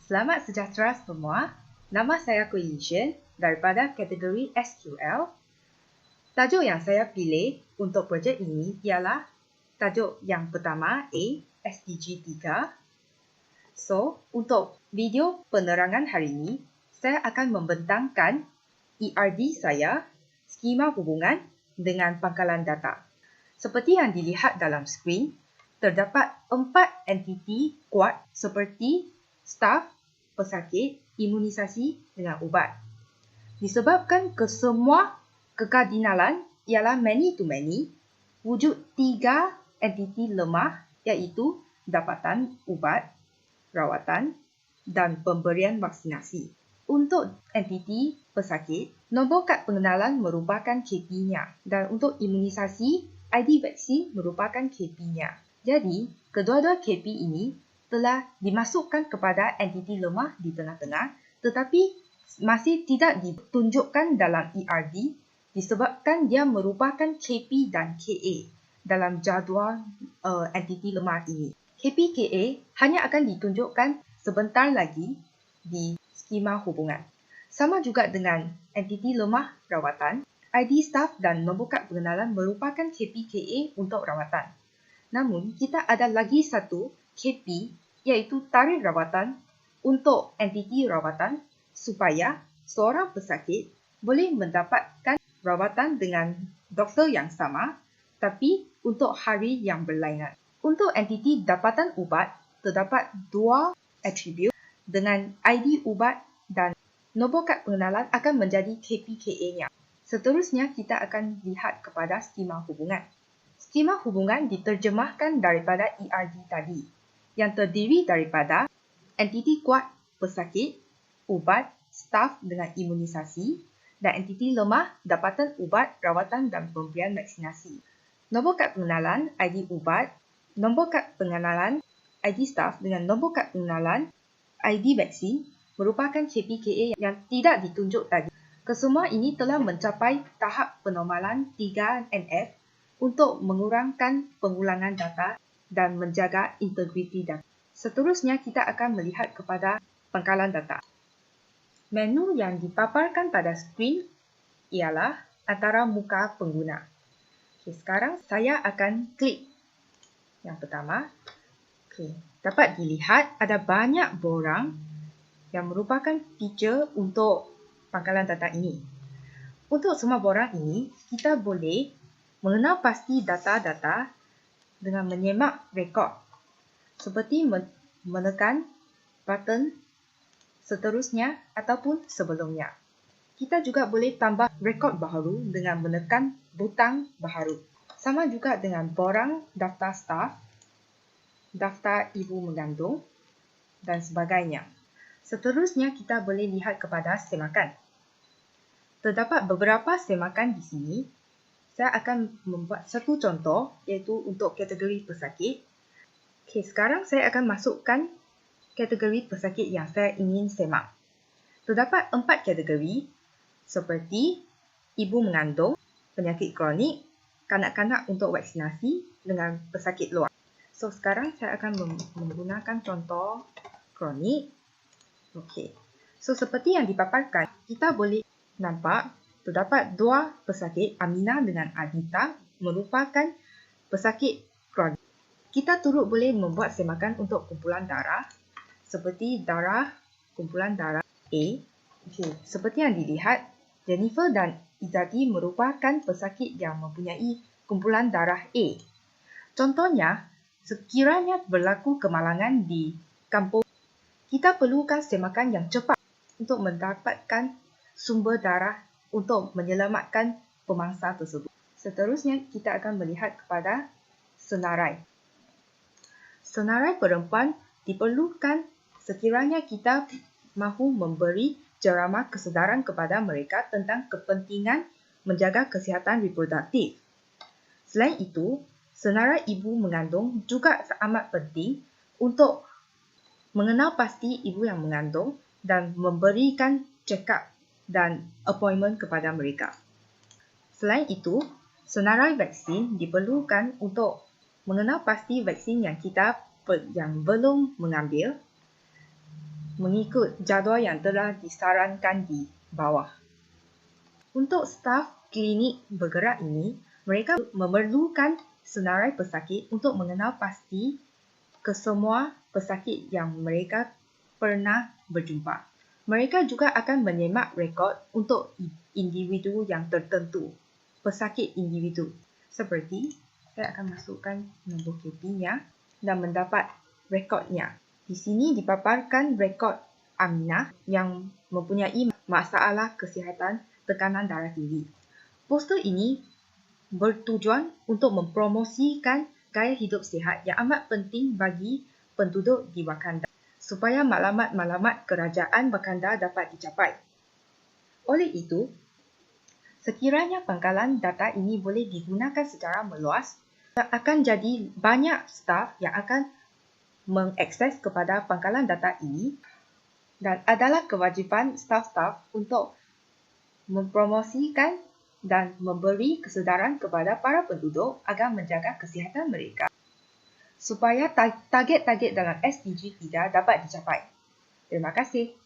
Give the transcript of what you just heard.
Selamat sejahtera semua. Nama saya Kui Lishen daripada kategori SQL. Tajuk yang saya pilih untuk projek ini ialah tajuk yang pertama A, SDG 3. So, untuk video penerangan hari ini, saya akan membentangkan ERD saya, skema hubungan dengan pangkalan data. Seperti yang dilihat dalam skrin, terdapat 4 entiti kuat seperti staf, pesakit, imunisasi dengan ubat. Disebabkan kesemua kekardinalan ialah many to many, wujud 3 entiti lemah iaitu dapatan ubat, rawatan dan pemberian vaksinasi. Untuk entiti pesakit, nombor kad pengenalan merupakan KP-nya dan untuk imunisasi, ID vaksin merupakan KP-nya. Jadi, kedua-dua KP ini telah dimasukkan kepada entiti lemah di tengah-tengah tetapi masih tidak ditunjukkan dalam ERD disebabkan dia merupakan KP dan KA dalam jadual entiti lemah ini. KP KA hanya akan ditunjukkan sebentar lagi di skema hubungan. Sama juga dengan entiti lemah rawatan, ID staf dan nombor kad pengenalan merupakan KP KA untuk rawatan. Namun, kita ada lagi satu KP iaitu tarikh rawatan untuk entiti rawatan supaya seorang pesakit boleh mendapatkan rawatan dengan doktor yang sama tapi untuk hari yang berlainan. Untuk entiti dapatan ubat, terdapat 2 atribut dengan ID ubat dan nombor kad pengenalan akan menjadi KPKA-nya. Seterusnya, kita akan lihat kepada skema hubungan. Skema hubungan diterjemahkan daripada ERD tadi, yang terdiri daripada entiti kuat pesakit, ubat, staf dengan imunisasi, dan entiti lemah dapatan ubat, rawatan dan pemberian vaksinasi. Nombor kad pengenalan ID ubat, nombor kad pengenalan ID staf dengan nombor kad pengenalan ID vaksin merupakan KPKA yang tidak ditunjuk tadi. Kesemua ini telah mencapai tahap penormalan 3NF untuk mengurangkan pengulangan data dan menjaga integriti data. Seterusnya, kita akan melihat kepada pangkalan data. Menu yang dipaparkan pada skrin ialah antara muka pengguna. Sekarang saya akan klik yang pertama. Dapat dilihat ada banyak borang yang merupakan feature untuk pangkalan data ini. Untuk semua borang ini, kita boleh mengenal pasti data-data dengan menyemak rekod seperti menekan button seterusnya ataupun sebelumnya. Kita juga boleh tambah rekod baharu dengan menekan butang baharu. Sama juga dengan borang daftar staf, daftar ibu mengandung dan sebagainya. Seterusnya, kita boleh lihat kepada semakan. Terdapat beberapa semakan di sini. Saya akan membuat satu contoh iaitu untuk kategori pesakit. Sekarang saya akan masukkan kategori pesakit yang saya ingin semak. Terdapat 4 kategori seperti ibu mengandung, penyakit kronik, kanak-kanak untuk vaksinasi dengan pesakit luar. So, sekarang saya akan menggunakan contoh kronik. So, seperti yang dipaparkan, kita boleh nampak terdapat 2 pesakit, Aminah dengan Adita, merupakan pesakit kronik. Kita turut boleh membuat semakan untuk kumpulan darah seperti kumpulan darah A. Seperti yang dilihat, Jennifer dan Izzati merupakan pesakit yang mempunyai kumpulan darah A. Contohnya, sekiranya berlaku kemalangan di kampung, kita perlukan semakan yang cepat untuk mendapatkan sumber darah untuk menyelamatkan pemangsa tersebut. Seterusnya, kita akan melihat kepada senarai. Senarai perempuan diperlukan sekiranya kita mahu memberi ceramah kesedaran kepada mereka tentang kepentingan menjaga kesihatan reproduktif. Selain itu, senarai ibu mengandung juga amat penting untuk mengenal pasti ibu yang mengandung dan memberikan check-up dan appointment kepada mereka. Selain itu, senarai vaksin diperlukan untuk mengenal pasti vaksin yang kita yang belum mengambil mengikut jadual yang telah disarankan di bawah. Untuk staf klinik bergerak ini, mereka memerlukan senarai pesakit untuk mengenal pasti kesemua pesakit yang mereka pernah berjumpa. Mereka juga akan menyemak rekod untuk individu yang tertentu, pesakit individu. Seperti, saya akan masukkan nombor KP-nya dan mendapat rekodnya. Di sini dipaparkan rekod Aminah yang mempunyai masalah kesihatan tekanan darah tinggi. Poster ini bertujuan untuk mempromosikan gaya hidup sihat yang amat penting bagi penduduk di Wakanda, supaya maklumat-maklumat kerajaan Wakanda dapat dicapai. Oleh itu, sekiranya pangkalan data ini boleh digunakan secara meluas, akan jadi banyak staf yang akan mengakses kepada pangkalan data ini dan adalah kewajipan staf-staf untuk mempromosikan dan memberi kesedaran kepada para penduduk agar menjaga kesihatan mereka supaya target-target dalam SDG 3 dapat dicapai. Terima kasih.